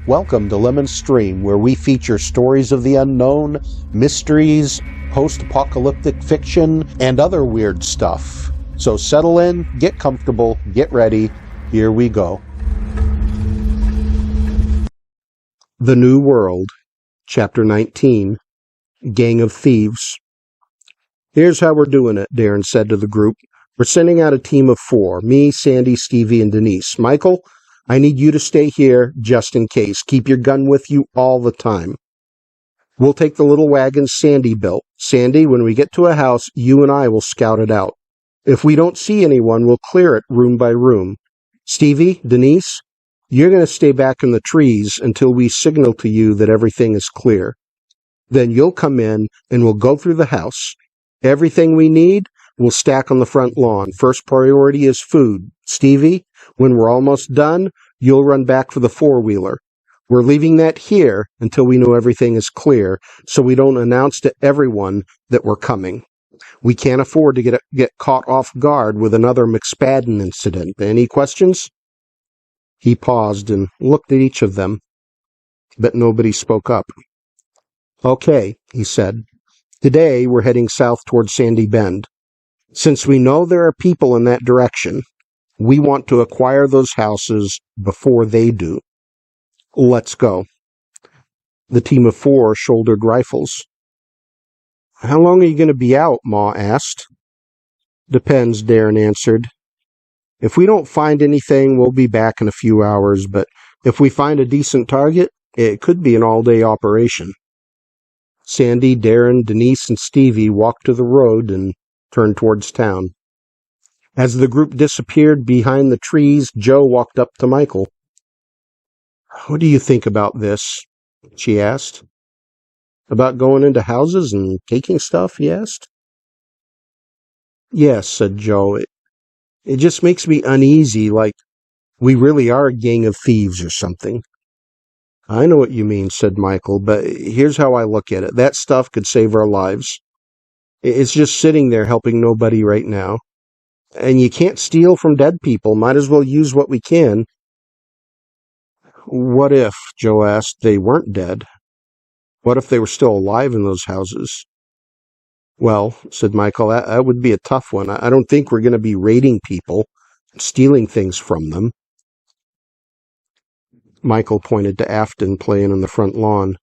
Welcome to Lemon Stream, where we feature stories of the unknown, mysteries, post-apocalyptic fiction, and other weird stuff. So settle in, get comfortable, get ready. Here we go. The New World, Chapter 19, Gang of Thieves. Here's how we're doing it, Darren said to the group. We're sending out a team of 4, me, Sandy, Stevie, and Denise. Michael, I need you to stay here just in case. Keep your gun with you all the time. We'll take the little wagon Sandy built. Sandy, when we get to a house, you and I will scout it out. If we don't see anyone, we'll clear it room by room. Stevie, Denise, you're going to stay back in the trees until we signal to you that everything is clear. Then you'll come in and we'll go through the house. Everything we need, we'll stack on the front lawn. First priority is food. Stevie, when we're almost done, you'll run back for the 4-wheeler. We're leaving that here until we know everything is clear, so we don't announce to everyone that we're coming. We can't afford to get caught off guard with another McSpadden incident. Any questions? He paused and looked at each of them, but nobody spoke up. Okay, he said. Today we're heading south towards Sandy Bend. Since we know there are people in that direction, we want to acquire those houses before they do. Let's go. The team of 4 shouldered rifles. How long are you going to be out? Ma asked. Depends, Darren answered. If we don't find anything, we'll be back in a few hours, but if we find a decent target, it could be an all-day operation. Sandy, Darren, Denise, and Stevie walked to the road and turned towards town. As the group disappeared behind the trees, Joe walked up to Michael. What do you think about this? She asked. About going into houses and taking stuff, he asked. Yes, said Joe. It just makes me uneasy, like we really are a gang of thieves or something. I know what you mean, said Michael, but here's how I look at it. That stuff could save our lives. It's just sitting there helping nobody right now. And you can't steal from dead people. Might as well use what we can. What if, Joe asked, they weren't dead? What if they were still alive in those houses? Well, said Michael, that would be a tough one. I don't think we're going to be raiding people, stealing things from them. Michael pointed to Afton playing on the front lawn.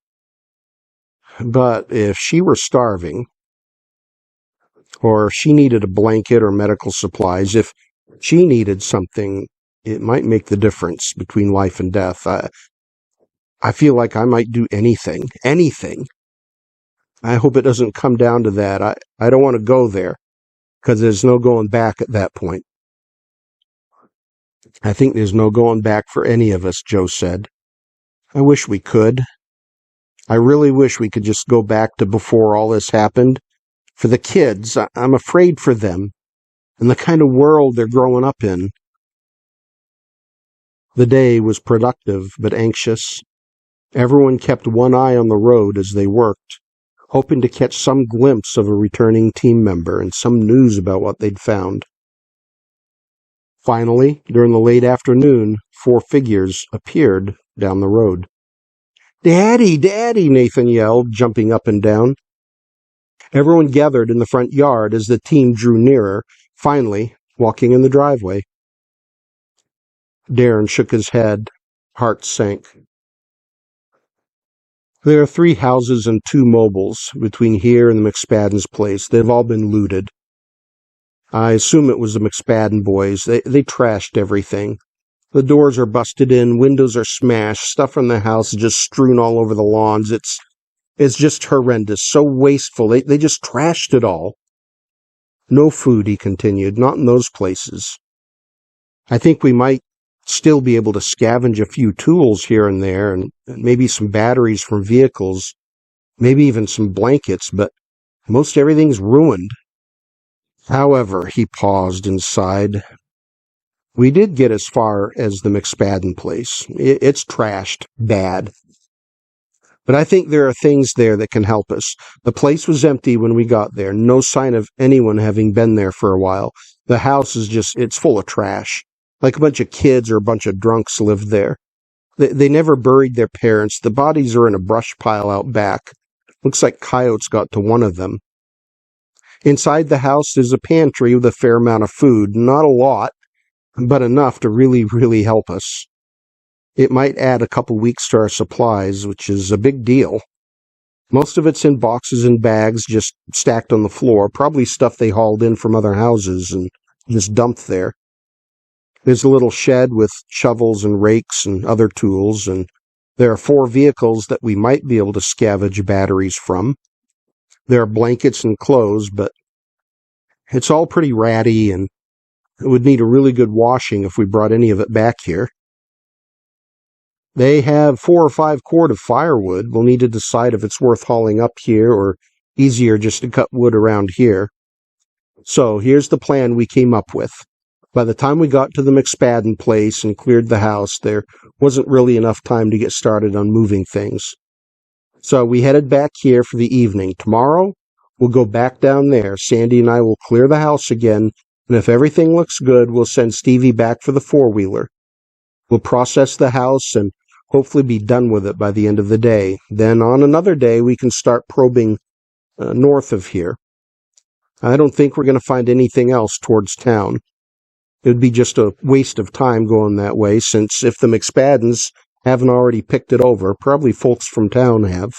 But if she were starving, or if she needed a blanket or medical supplies, if she needed something, it might make the difference between life and death. I feel like I might do anything. I hope it doesn't come down to that. I don't want to go there, because there's no going back at that point. I think there's no going back for any of us, Joe said. I wish we could. I really wish we could just go back to before all this happened. For the kids, I'm afraid for them and the kind of world they're growing up in. The day was productive but anxious. Everyone kept one eye on the road as they worked, hoping to catch some glimpse of a returning team member and some news about what they'd found. Finally, during the late afternoon, 4 figures appeared down the road. Daddy, Daddy, Nathan yelled, jumping up and down. Everyone gathered in the front yard as the team drew nearer, finally walking in the driveway. Darren shook his head. Heart sank. There are 3 houses and 2 mobiles between here and the McSpadden's place. They've all been looted. I assume it was the McSpadden boys. They trashed everything. The doors are busted in, windows are smashed, stuff from the house is just strewn all over the lawns. It's just horrendous, so wasteful. They just trashed it all. No food, he continued, not in those places. I think we might still be able to scavenge a few tools here and there, and maybe some batteries from vehicles, maybe even some blankets, but most everything's ruined. However, he paused and sighed. We did get as far as the McSpadden place. It's trashed, bad. But I think there are things there that can help us. The place was empty when we got there. No sign of anyone having been there for a while. The house is it's full of trash. Like a bunch of kids or a bunch of drunks lived there. They never buried their parents. The bodies are in a brush pile out back. Looks like coyotes got to one of them. Inside the house there's a pantry with a fair amount of food. Not a lot, but enough to really, really help us. It might add a couple weeks to our supplies, which is a big deal. Most of it's in boxes and bags just stacked on the floor, probably stuff they hauled in from other houses and just dumped there. There's a little shed with shovels and rakes and other tools, and there are 4 vehicles that we might be able to scavenge batteries from. There are blankets and clothes, but it's all pretty ratty, and it would need a really good washing if we brought any of it back here. They have 4 or 5 cord of firewood. We'll need to decide if it's worth hauling up here or easier just to cut wood around here. So here's the plan we came up with. By the time we got to the McSpadden place and cleared the house, there wasn't really enough time to get started on moving things. So we headed back here for the evening. Tomorrow, we'll go back down there. Sandy and I will clear the house again, and if everything looks good, we'll send Stevie back for the 4-wheeler. We'll process the house and hopefully be done with it by the end of the day. Then on another day, we can start probing north of here. I don't think we're going to find anything else towards town. It would be just a waste of time going that way, since if the McSpaddens haven't already picked it over, probably folks from town have.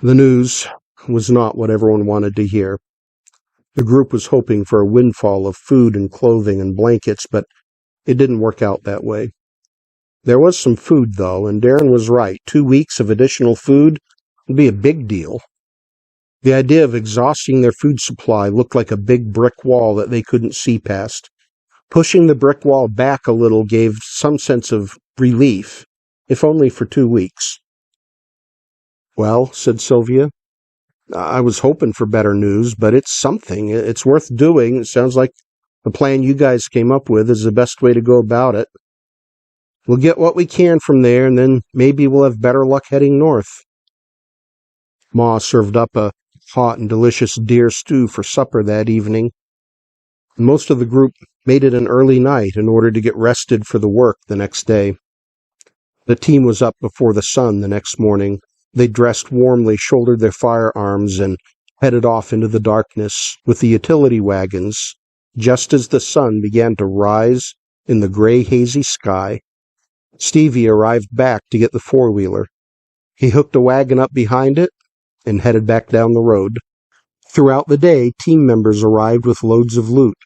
The news was not what everyone wanted to hear. The group was hoping for a windfall of food and clothing and blankets, but it didn't work out that way. There was some food, though, and Darren was right. 2 weeks of additional food would be a big deal. The idea of exhausting their food supply looked like a big brick wall that they couldn't see past. Pushing the brick wall back a little gave some sense of relief, if only for 2 weeks. "Well," said Sylvia, "I was hoping for better news, but it's something. It's worth doing. It sounds like the plan you guys came up with is the best way to go about it. We'll get what we can from there, and then maybe we'll have better luck heading north." Ma served up a hot and delicious deer stew for supper that evening. Most of the group made it an early night in order to get rested for the work the next day. The team was up before the sun the next morning. They dressed warmly, shouldered their firearms, and headed off into the darkness with the utility wagons, just as the sun began to rise in the gray, hazy sky. Stevie arrived back to get the 4-wheeler. He hooked a wagon up behind it and headed back down the road. Throughout the day, team members arrived with loads of loot.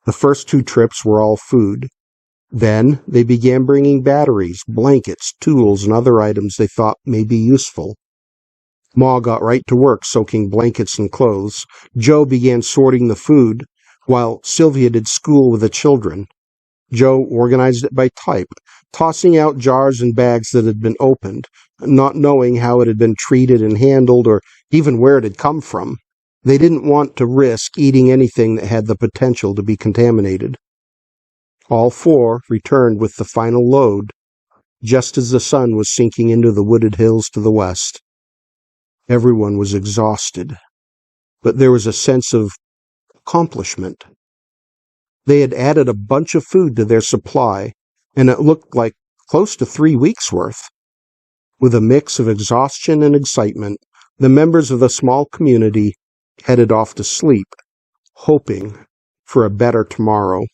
The first 2 trips were all food. Then they began bringing batteries, blankets, tools, and other items they thought may be useful. Ma got right to work soaking blankets and clothes. Joe began sorting the food, while Sylvia did school with the children. Joe organized it by type, tossing out jars and bags that had been opened, not knowing how it had been treated and handled or even where it had come from. They didn't want to risk eating anything that had the potential to be contaminated. All 4 returned with the final load, just as the sun was sinking into the wooded hills to the west. Everyone was exhausted, but there was a sense of accomplishment. They had added a bunch of food to their supply, and it looked like close to 3 weeks' worth. With a mix of exhaustion and excitement, the members of the small community headed off to sleep, hoping for a better tomorrow.